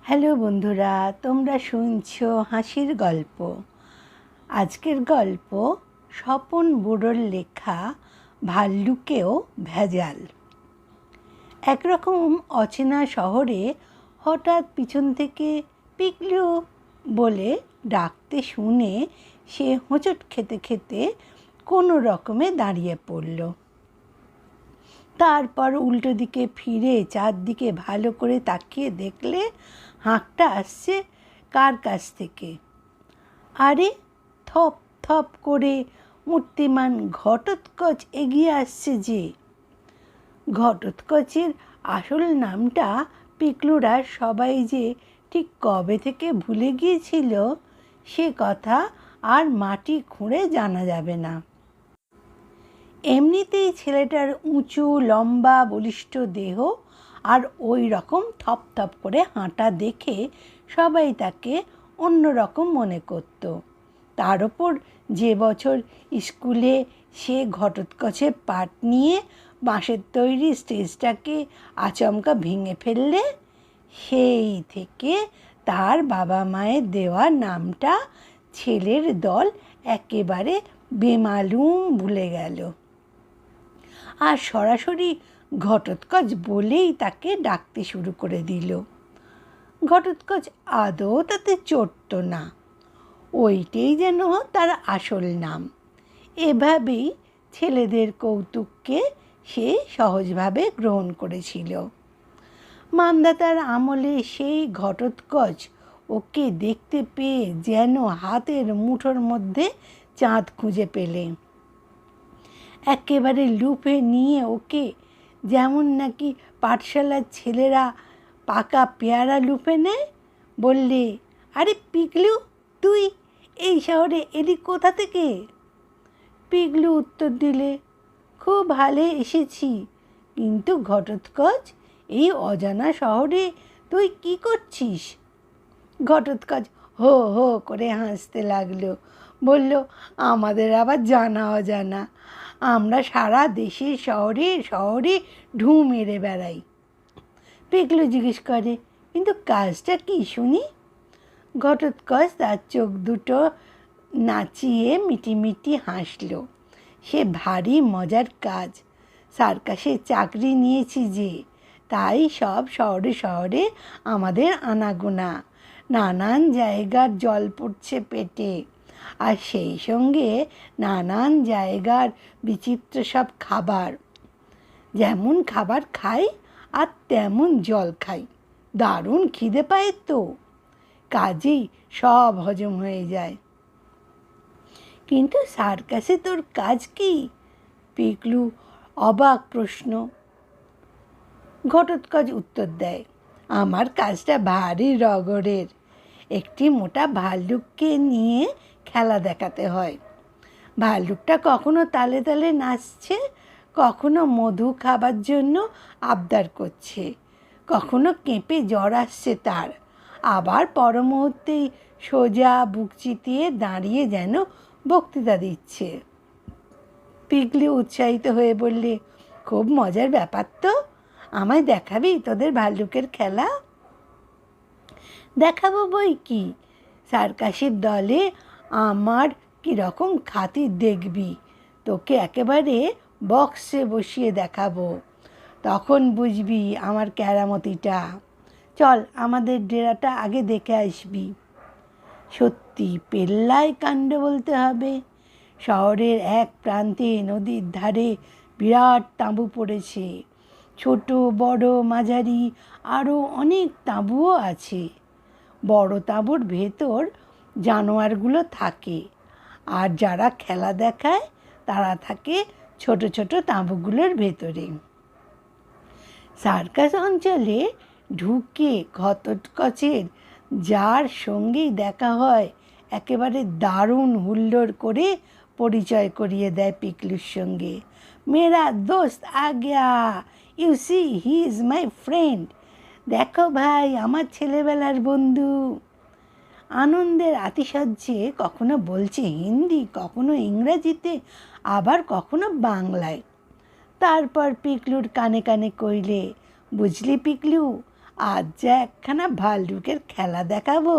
Hello বন্ধুরা, তোমরা শুনছো হাসির গল্প। আজকের গল্প স্বপন বুড়োর লেখা ভাল্লুকেও ভেজাল। একরকম অচেনা শহরে হঠাৎ পিছন থেকে পিকলু বলে ডাকতে শুনে সে হোঁচট খেতে খেতে কোনো রকমে দাঁড়িয়ে পড়ল। তারপর উল্টো দিকে ফিরে চারদিকে ভালো করে তাকিয়ে দেখলে হাঁকটা আসছে কার কাছ থেকে। আরে, থপ থপ করে মূর্তিমান ঘটোৎকচ এগিয়ে আসছে যে। ঘটোৎকচের আসল নামটা পিকলুরা সবাই যে ঠিক কবে থেকে ভুলে গিয়েছিল সে কথা আর মাটি খুঁড়ে জানা যাবে না। এমনিতেই ছেলেটার উঁচু লম্বা বলিষ্ঠ দেহ আর ওই রকম থপ থপ করে হাঁটা দেখে সবাই তাকে অন্য রকম মনে করত। তার ওপর যে বছর স্কুলে সে ঘটোৎকচের পাট নিয়ে বাঁশের তৈরি স্টেজটাকে আচমকা ভেঙে ফেললে, সেই থেকে তার বাবা মায়ের দেওয়া নামটা ছেলের দল একেবারে বেমালুম ভুলে গেল আর সরাসরি ঘটোৎকচ বলেই তাকে ডাকতে শুরু করে দিল। ঘটোৎকচ আদৌ তাতে চড়ত না, ওইটাই যেন তার আসল নাম। এভাবেই ছেলেদের কৌতুককে সে সহজভাবে গ্রহণ করেছিল। মান্ধাতার আমলে সেই ঘটোৎকচ ওকে দেখতে পেয়ে যেন হাতের মুঠোর মধ্যে চাঁদ খুঁজে পেলে। একেবারে লুপে নিয়ে ওকে, যেমন নাকি পাঠশালার ছেলেরা পাকা পেয়ারা লুপে নেয়, বললে, আরে পিকলু, তুই এই শহরে এলি কোথা থেকে? পিকলু উত্তর দিলে, খুব ভালো এসেছি, কিন্তু ঘটোৎকচ, এই অজানা শহরে তুই কি করছিস? ঘটোৎকচ হো হো করে হাসতে লাগলো, বলল, আমাদের আবার জানা অজানা, আমরা সারা দেশে শহরে শহরে ঢু মেরে বেড়াই। পিকলু জিজ্ঞেস করে, কিন্তু কাজটা কি শুনি? ঘটোৎকচ তার চোখ দুটো নাচিয়ে মিটিমিটি হাসল। সে ভারী মজার কাজ, সার্কাসে চাকরি নিয়েছি যে, তাই সব শহরে শহরে আমাদের আনাগোনা, নানান জায়গার জল পড়ছে পেটে, আর সেই সঙ্গে নানান জায়গার বিচিত্র সব খাবার। যেমন খাবার খাই আর তেমন জল খাই, দারুণ খিদে পায় তো, কাজেই সব হজম হয়ে যায়। কিন্তু সার্কাসে তোর কাজ কি? পিকলু অবাক প্রশ্ন। ঘটোৎকচ উত্তর দেয়, আমার কাজটা ভারী রগড়ের। একটি মোটা ভাল্লুককে নিয়ে খেলা দেখাতে হয়। ভাল্লুকটা কখনো তালে তালে নাচছে, কখনো মধু খাবার জন্য আবদার করছে, কখনো কেঁপে জ্বর আসছে তার, আবার পর মুহূর্তেই সোজা বুক চিতিয়ে দাঁড়িয়ে যেন বক্তৃতা দিচ্ছে। পিকলু উৎসাহিত হয়ে বললে, খুব মজার ব্যাপার তো, আমায় দেখাবি তোদের ভাল্লুকের খেলা? দেখাবো বই কি, সার্কাসের দলে আমার কীরকম খাতির দেখবি, তোকে একেবারে বক্সে বসিয়ে দেখাবো, তখন বুঝবি আমার কেরামতিটা। চল, আমাদের ডেরাটা আগে দেখে আসবি। সত্যি পেল্লায় কাণ্ড বলতে হবে। শহরের এক প্রান্তে নদীর ধারে বিরাট তাঁবু পড়েছে, ছোট বড় মাঝারি আরও অনেক তাঁবুও আছে। বড় তাঁবুর ভেতর জানোয়ারগুলো থাকে, আর যারা খেলা দেখায় তারা থাকে ছোট ছোট তাঁবুগুলোর ভেতরে। সার্কাস অঞ্চলে ঢুকে ঘটোৎকচের যার সঙ্গেই দেখা হয় একেবারে দারুণ হুল্লোড় করে পরিচয় করিয়ে দেয় পিকলুর সঙ্গে। মেরা দোস্ত আ গয়া, you see he is my friend. দেখো ভাই, আমার ছেলেবেলার বন্ধু। আনন্দের আতিশয্যে কখনো বলছে হিন্দি, কখনো ইংরেজিতে, আবার কখনো বাংলায়। তারপর পিকলুর কানে কানে কইলে, বুঝলি পিকলু, আজ যা একখানা ভাল্লুকের খেলা দেখাবো।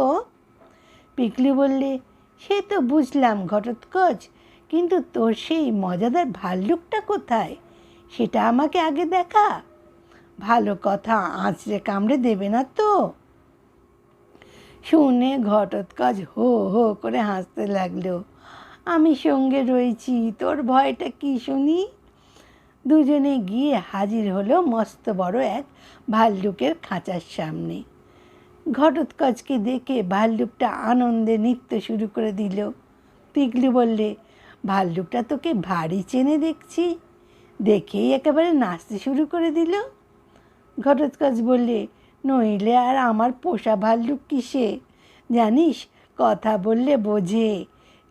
পিকলু বললে, সে তো বুঝলাম ঘটোৎকচ, কিন্তু তোর সেই মজাদার ভাল্লুকটা কোথায়, সেটা আমাকে আগে দেখা। ভালো কথা, আঁচড়ে কামড়ে দেবে না তো? শুনে ঘটোৎকচ হো হো করে হাসতে লাগলো। আমি সঙ্গে রয়েছি, তোর ভয়টা কি শুনি। দুজনে গিয়ে হাজির হলো মস্ত বড় এক ভাল্লুকের খাঁচার সামনে। ঘটোৎকচকে দেখে ভাল্লুকটা আনন্দে নৃত্য শুরু করে দিল। পিকলু বললে, ভাল্লুকটা তোকে ভারী চেনে দেখছি। দেখেই একেবারে নাচতে শুরু করে দিল। ঘটোৎকচ বললে, নইলে আর আমার পোষা ভাল্লুক কিসে, জানিস কথা বললে বোঝে।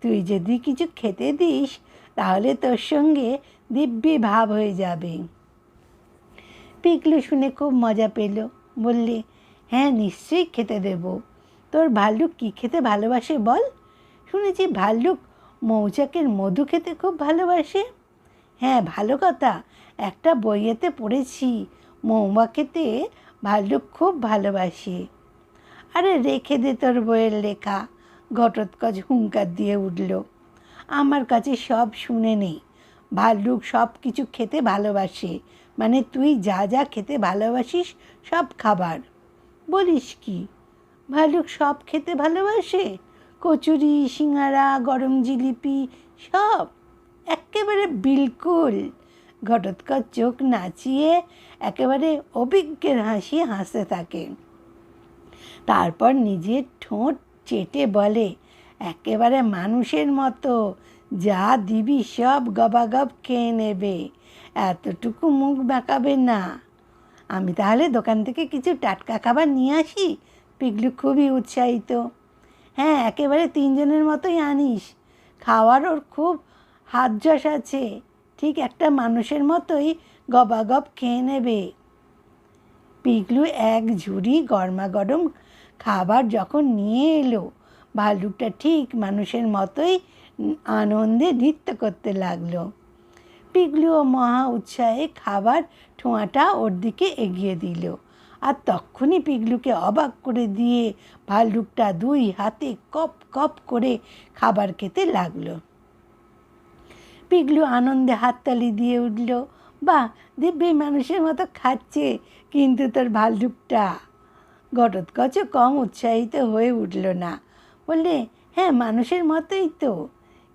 তুই যদি কিছু খেতে দিস তাহলে তোর সঙ্গে দিব্যি ভাব হয়ে যাবে। পিকলু শুনে খুব মজা পেল। বললে, হ্যাঁ নিশ্চয়ই খেতে দেব। তোর ভাল্লুক কী খেতে ভালোবাসে বল? শুনেছি ভাল্লুক মৌচাকের মধু খেতে খুব ভালোবাসে। হ্যাঁ, ভালো কথা, একটা বইয়েতে পড়েছি মৌমা খেতে ভাল্লুক খুব ভালোবাসে। আরে রেখে দে তোর বইয়ের লেখা, ঘটোৎকচ হুঙ্কার দিয়ে উঠল। আমার কাছে সব শুনে নেই। ভাল্লুক সব কিছু খেতে ভালোবাসে, মানে তুই যা যা খেতে ভালোবাসিস সব খাবার। বলিস কি, ভাল্লুক সব খেতে ভালোবাসে? কচুরি, সিঙাড়া, গরম জিলিপি সব? একেবারে বিলকুল। ঘটোৎকচ চোখ নাচিয়ে একেবারে অভিজ্ঞের হাসি হাসতে থাকে। তারপর নিজের ঠোঁট চেটে বলে, একেবারে মানুষের মতো, যা দিবি সব গবাগব খেয়ে নেবে, এতটুকু মুখ বাঁকাবে না। আমি তাহলে দোকান থেকে কিছু টাটকা খাবার নিয়ে আসি? পিকলু খুবই উৎসাহিত। হ্যাঁ, একেবারে তিনজনের মতোই আনিস। খাওয়ার ওর খুব হাত যশ আছে, ঠিক একটা মানুষের মতোই গবাগব খেয়ে নেবে। পিকলু এক ঝুড়ি গরমাগরম খাবার যখন নিয়ে এলো, ভাল্লুকটা ঠিক মানুষের মতোই আনন্দে নৃত্য করতে লাগলো। পিকলুও মহা উৎসাহে খাবার ঠোঁয়াটা ওর দিকে এগিয়ে দিল। আর তক্ষুনি পিকলুকে অবাক করে দিয়ে ভাল্লুকটা দুই হাতে কপ কপ করে খাবার খেতে লাগলো। পিকলু আনন্দে হাততালি দিয়ে উঠল, বাহ, দিব্যি মানুষের মতো খাচ্ছে কিন্তু তোর ভাল্লুকটা। ঘটোৎকচও কম উৎসাহিত হয়ে উঠল না। বললে, হ্যাঁ মানুষের মতোই তো।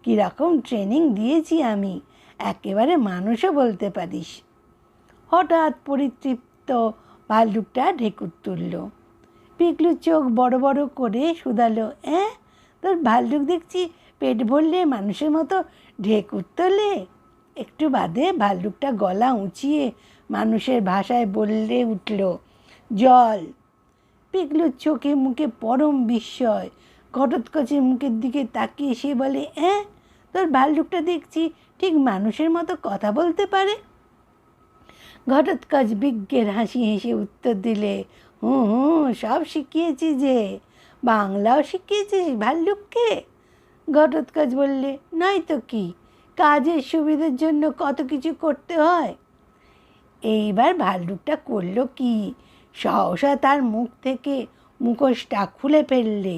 কীরকম ট্রেনিং দিয়েছি আমি, একেবারে মানুষও বলতে পারিস। হঠাৎ পরিতৃপ্ত ভাল্লুকটা ঢেকুর তুলল। পিকলু চোখ বড় বড় করে শুধালো, তোর ভাল্লুক দেখছি পেট ভরলে মানুষের মতো ঢেকুর তোলে। একটু বাদে ভাল্লুকটা গলা উঁচিয়ে মানুষের ভাষায় বললে উঠল, জল। পিকলুর চোখে মুখে পরম বিস্ময়। ঘটোৎকচের মুখের দিকে তাকিয়ে সে বলে, তোর ভাল্লুকটা দেখছি ঠিক মানুষের মতো কথা বলতে পারে। ঘটোৎকচ বিজ্ঞের হাসি হেসে উত্তর দিলে, হুঁ, সব শিখিয়েছি যে। বাংলাও শিখিয়েছিস ভাল্লুককে? ঘটোৎকচ বললে, নয়তো কি, কাজের সুবিধার জন্য কত কিছু করতে হয়। এইবার ভাল্লুকটা করলো কি, সহসা তার মুখ থেকে মুখোশটা খুলে ফেললে।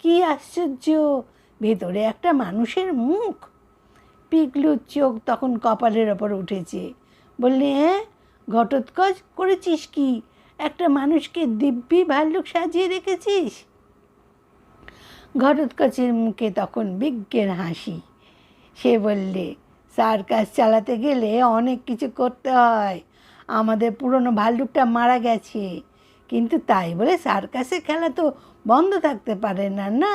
কি আশ্চর্য, ভেতরে একটা মানুষের মুখ। পিকলুর চোখ তখন কপালের ওপর উঠেছে। বললে, ঘটোৎকচ করেছিস কি, একটা মানুষকে দিব্যি ভাল্লুক সাজিয়ে রেখেছিস? ঘটোৎকচের মুখে তখন বিজ্ঞের হাসি। সে বললে, সার্কাস চালাতে গেলে অনেক কিছু করতে হয়। আমাদের পুরনো ভাল্লুকটা মারা গেছে, কিন্তু তাই বলে সার্কাসের খেলা তো বন্ধ থাকতে পারে না। না,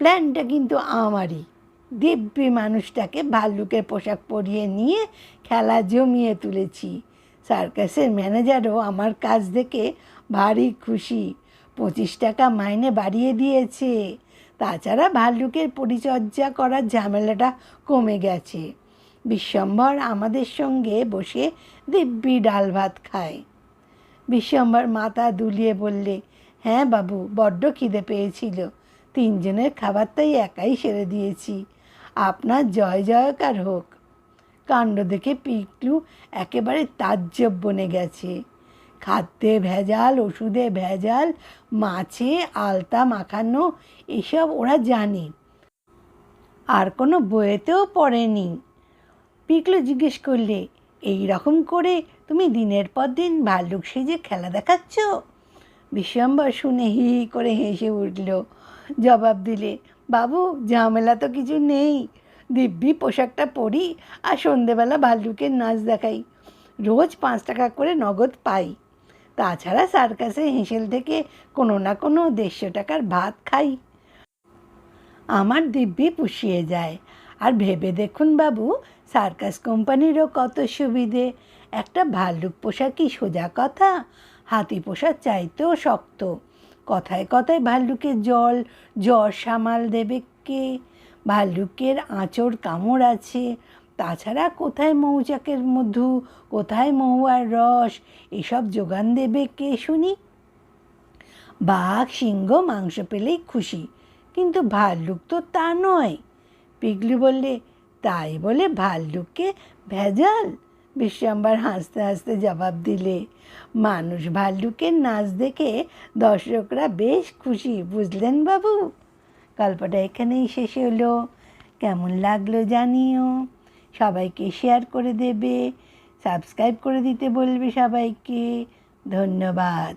প্ল্যানটা কিন্তু আমারই। দিব্যি মানুষটাকে ভাল্লুকের পোশাক পরিয়ে নিয়ে খেলা জমিয়ে তুলেছি। সার্কাসের ম্যানেজারও আমার কাজ দেখে ভারী খুশি, 25 টাকা মাইনে বাড়িয়ে দিয়েছে। তাছাড়া ভাল্লুকের পরিচর্যা করার ঝামেলাটা কমে গেছে। বিশ্বম্ভর আমাদের সঙ্গে বসে দিব্যি ডাল ভাত খায়। বিশ্বম্ভর মাথা দুলিয়ে বললে, হ্যাঁ বাবু, বড্ড খিদে পেয়েছিল, তিনজনের খাবারটাই একাই সেরে দিয়েছি। আপনার জয় জয়কার হোক। কাণ্ড দেখে পিকলু একেবারে তাজ্জব বনে গেছে। খাদ্যে ভেজাল, ওষুধে ভেজাল, মাছে আলতা মাখানো, এসব ওরা জানে, আর কোনো বইয়েতেও পড়েনি। পিকলু জিজ্ঞেস করলে, এই রকম করে তুমি দিনের পর দিন ভাল্লুক সেজে খেলা দেখাচ্ছ? বিশ্বম্বর শুনে হি হি করে হেসে উঠল। জবাব দিলে, বাবু ঝামেলা তো কিছু নেই, দিব্যি পোশাকটা পরি আর সন্ধেবেলা ভাল্লুকের নাচ দেখাই। রোজ 5 টাকা করে নগদ পাই। তাছাড়া সার্কাসে হেঁসেল থেকে কোনো না কোনো 150 টাকার ভাত খাই। আমার দিব্যি পুষিয়ে যায়। আর ভেবে দেখুন বাবু, সার্কাস কোম্পানিরও কত সুবিধে। একটা ভাল্লুক পোষা কি সোজা কথা? হাতি পোষার চাইতেও শক্ত। কথায় কথায় ভাল্লুকের জ্বর সামাল দেবে কে? ভাল্লুকের আঁচড় কামড় আছে। তাছাড়া কোথায় মৌচাকের মধু, কোথায় মহুয়ার রস, এসব যোগান দেবে কে শুনি? বাঘ সিংহ মাংস পেলেই খুশি, কিন্তু ভাল্লুক তো তা নয়। পিগলু বললে, তাই বলে ভাল্লুককে ভেজাল? বিশ্বম্বর হাসতে হাসতে জবাব দিলে, মানুষ ভাল্লুকের নাচ দেখে দর্শকরা বেশ খুশি, বুঝলেন বাবু? গল্পটা এখানেই শেষ হলো। কেমন লাগলো জানিও। সবাইকে শেয়ার করে দেবে, সাবস্ক্রাইব করে দিতে বলবে সবাইকে। ধন্যবাদ।